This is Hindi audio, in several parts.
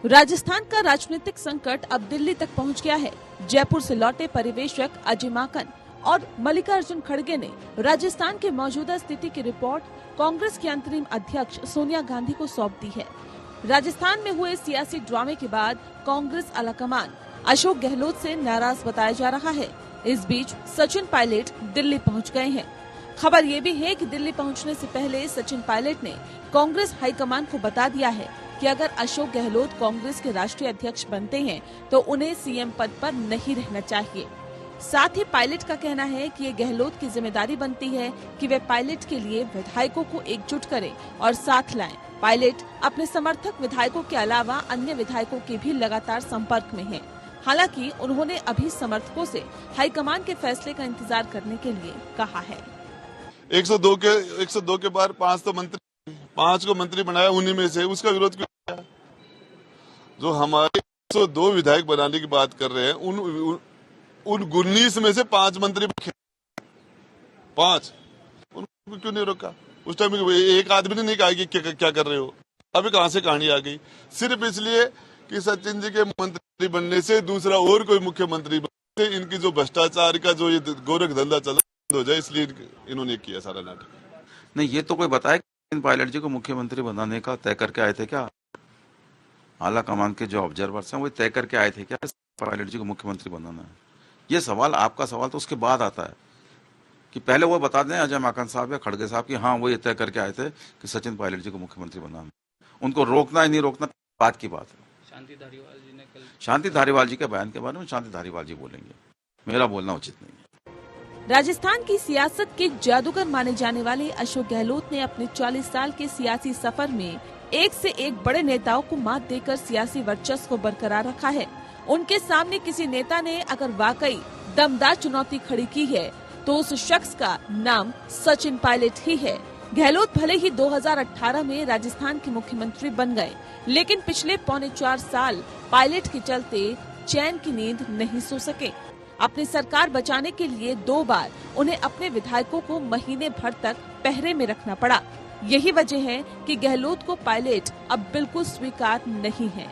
राजस्थान का राजनीतिक संकट अब दिल्ली तक पहुंच गया है। जयपुर से लौटे परिवेशक अजय माकन और मल्लिकार्जुन खड़गे ने राजस्थान के मौजूदा स्थिति की रिपोर्ट कांग्रेस की अंतरिम अध्यक्ष सोनिया गांधी को सौंप दी है। राजस्थान में हुए सियासी ड्रामे के बाद कांग्रेस आलाकमान अशोक गहलोत से नाराज बताया जा रहा है। इस बीच सचिन पायलट दिल्ली पहुंच गए हैं। खबर ये भी है कि दिल्ली पहुंचने से पहले सचिन पायलट ने कांग्रेस हाईकमान को बता दिया है कि अगर अशोक गहलोत कांग्रेस के राष्ट्रीय अध्यक्ष बनते हैं तो उन्हें सीएम पद पर नहीं रहना चाहिए। साथ ही पायलट का कहना है कि ये गहलोत की जिम्मेदारी बनती है कि वे पायलट के लिए विधायकों को एकजुट करें और साथ लाएं। पायलट अपने समर्थक विधायकों के अलावा अन्य विधायकों के भी लगातार संपर्क में हैं। हालांकि उन्होंने अभी समर्थकों से हाईकमान के फैसले का इंतजार करने के लिए कहा है। 102 के बाद 5 को मंत्री बनाया, उन्हीं में से उसका विरोध क्यों किया? जो हमारे 102 विधायक बनाने की बात कर रहे हैं उन 19 में से 5 मंत्री 5 उनको क्यों नहीं रोका? उस टाइम एक आदमी ने नहीं कहा कि क्या कर रहे हो। अभी कहां से कहानी आ गई? सिर्फ इसलिए कि सचिन जी के मंत्री बनने से दूसरा और कोई मुख्यमंत्री बनने से इनकी जो भ्रष्टाचार का जो ये गोरख धंधा चल हो जाए, इसलिए इन्होंने किया सारा नाटक। नहीं, ये तो कोई बताए कि पायलट जी को मुख्यमंत्री बनाने का तय करके आए थे क्या? आला कमान के जो ऑब्जर्वर्स हैं वो तय करके आए थे क्या पायलट जी को मुख्यमंत्री बनाना है? ये सवाल, आपका सवाल तो उसके बाद आता है कि पहले वो बता दें अजय माकन साहब या खड़गे साहब कि हाँ वो ये तय करके आए थे कि सचिन पायलट जी को मुख्यमंत्री बनाना। उनको रोकना ही नहीं रोकना बात की बात है। शांति धारीवाल जी के बयान के बारे में शांति धारीवाल जी बोलेंगे, मेरा बोलना उचित नहीं है। राजस्थान की सियासत के जादूगर माने जाने वाले अशोक गहलोत ने अपने 40 साल के सियासी सफर में एक से एक बड़े नेताओं को मात देकर सियासी वर्चस्व को बरकरार रखा है। उनके सामने किसी नेता ने अगर वाकई दमदार चुनौती खड़ी की है तो उस शख्स का नाम सचिन पायलट ही है। गहलोत भले ही 2018 में राजस्थान के मुख्यमंत्री बन गए, लेकिन पिछले 3.25 साल पायलट के चलते चैन की नींद नहीं सो सके। अपनी सरकार बचाने के लिए 2 बार उन्हें अपने विधायकों को महीने भर तक पहरे में रखना पड़ा। यही वजह है कि गहलोत को पायलट अब बिल्कुल स्वीकार नहीं है।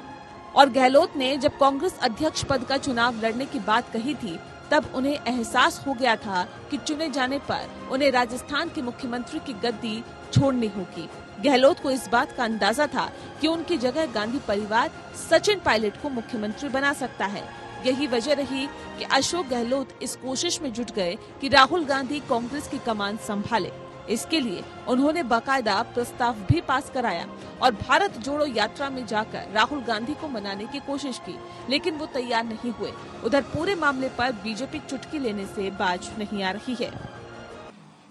और गहलोत ने जब कांग्रेस अध्यक्ष पद का चुनाव लड़ने की बात कही थी तब उन्हें एहसास हो गया था कि चुने जाने पर उन्हें राजस्थान के मुख्यमंत्री की गद्दी छोड़नी होगी। गहलोत को इस बात का अंदाजा था कि उनकी जगह गांधी परिवार सचिन पायलट को मुख्यमंत्री बना सकता है। यही वजह रही कि अशोक गहलोत इस कोशिश में जुट गए कि राहुल गांधी कांग्रेस की कमान संभाले। इसके लिए उन्होंने बाकायदा प्रस्ताव भी पास कराया और भारत जोड़ो यात्रा में जाकर राहुल गांधी को मनाने की कोशिश की, लेकिन वो तैयार नहीं हुए। उधर पूरे मामले पर बीजेपी चुटकी लेने से बाज नहीं आ रही है।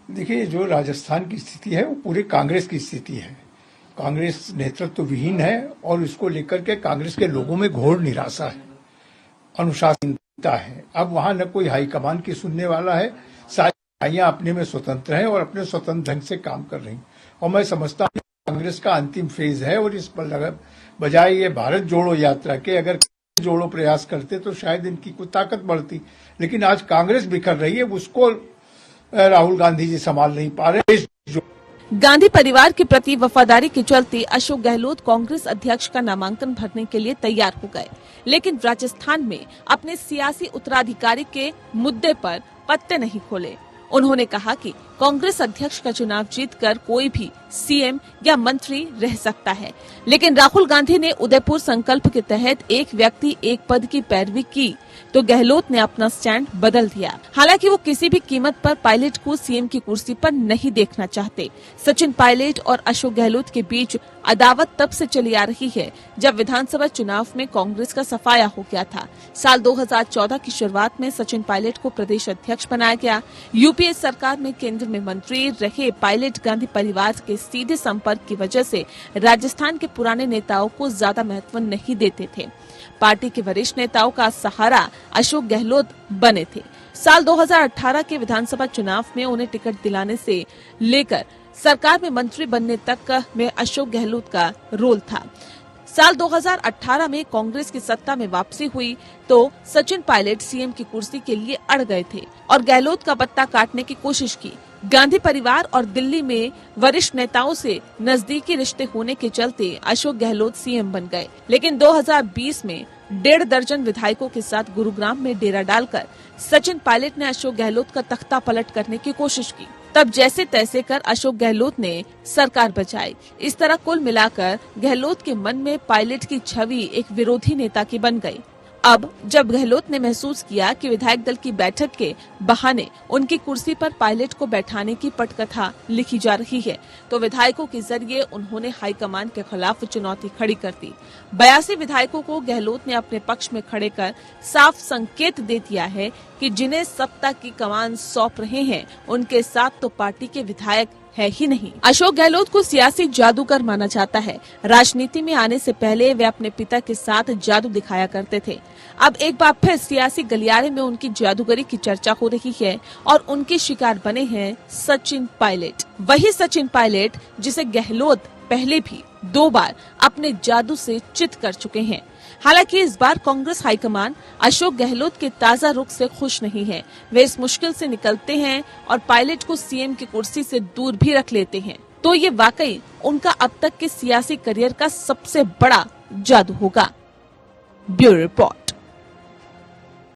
देखिए, जो राजस्थान की स्थिति है वो पूरे कांग्रेस की स्थिति है। कांग्रेस नेतृत्व विहीन है और इसको लेकर के कांग्रेस के लोगों में घोर निराशा है, अनुशासनहीनता है। अब वहां न कोई हाईकमान की सुनने वाला है, सारी इकाइयां अपने में स्वतंत्र हैं और अपने स्वतंत्र ढंग से काम कर रही। और मैं समझता हूं कांग्रेस का अंतिम फेज है और इस पर बजाय ये भारत जोड़ो यात्रा के अगर जोड़ो प्रयास करते तो शायद इनकी कुछ ताकत बढ़ती। लेकिन आज कांग्रेस बिखर रही है, उसको राहुल गांधी जी संभाल नहीं पा रहे। गांधी परिवार के प्रति वफादारी के चलते अशोक गहलोत कांग्रेस अध्यक्ष का नामांकन भरने के लिए तैयार हो गए, लेकिन राजस्थान में अपने सियासी उत्तराधिकारी के मुद्दे पर पत्ते नहीं खोले। उन्होंने कहा कि कांग्रेस अध्यक्ष का चुनाव जीतकर कोई भी सीएम या मंत्री रह सकता है, लेकिन राहुल गांधी ने उदयपुर संकल्प के तहत एक व्यक्ति एक पद की पैरवी की तो गहलोत ने अपना स्टैंड बदल दिया। हालांकि वो किसी भी कीमत पर पायलट को सीएम की कुर्सी पर नहीं देखना चाहते। सचिन पायलट और अशोक गहलोत के बीच अदावत तब से चली आ रही है जब विधानसभा चुनाव में कांग्रेस का सफाया हो गया था। साल 2014 की शुरुआत में सचिन पायलट को प्रदेश अध्यक्ष बनाया गया। यूपीए सरकार में केंद्र में मंत्री रहे पायलट गांधी परिवार के सीधे संपर्क की वजह से राजस्थान के पुराने नेताओं को ज्यादा महत्व नहीं देते थे। पार्टी के वरिष्ठ नेताओं का सहारा अशोक गहलोत बने थे। साल 2018 के विधानसभा चुनाव में उन्हें टिकट दिलाने से लेकर सरकार में मंत्री बनने तक में अशोक गहलोत का रोल था। साल 2018 में कांग्रेस की सत्ता में वापसी हुई तो सचिन पायलट सीएम की कुर्सी के लिए अड़ गए थे और गहलोत का पत्ता काटने की कोशिश की। गांधी परिवार और दिल्ली में वरिष्ठ नेताओं से नजदीकी रिश्ते होने के चलते अशोक गहलोत सीएम बन गए, लेकिन 2020 में 1.5 दर्जन विधायकों के साथ गुरुग्राम में डेरा डालकर सचिन पायलट ने अशोक गहलोत का तख्ता पलट करने की कोशिश की। तब जैसे तैसे कर अशोक गहलोत ने सरकार बचाई। इस तरह कुल मिलाकर गहलोत के मन में पायलट की छवि एक विरोधी नेता की बन गई। अब जब गहलोत ने महसूस किया कि विधायक दल की बैठक के बहाने उनकी कुर्सी पर पायलट को बैठाने की पटकथा लिखी जा रही है, तो विधायकों के जरिए उन्होंने हाईकमान के खिलाफ चुनौती खड़ी कर दी। 82 विधायकों को गहलोत ने अपने पक्ष में खड़े कर साफ संकेत दे दिया है कि जिन्हें सत्ता की कमान सौंप रहे हैं उनके साथ तो पार्टी के विधायक है ही नहीं। अशोक गहलोत को सियासी जादूगर माना जाता है। राजनीति में आने से पहले वे अपने पिता के साथ जादू दिखाया करते थे। अब एक बार फिर सियासी गलियारे में उनकी जादूगरी की चर्चा हो रही है और उनके शिकार बने हैं सचिन पायलट। वही सचिन पायलट जिसे गहलोत पहले भी 2 बार अपने जादू से चित कर चुके हैं। हालांकि इस बार कांग्रेस हाईकमान अशोक गहलोत के ताजा रुख से खुश नहीं है। वे इस मुश्किल से निकलते हैं और पायलट को सीएम की कुर्सी से दूर भी रख लेते हैं, तो ये वाकई उनका अब तक के सियासी करियर का सबसे बड़ा जादू होगा। Bureau report.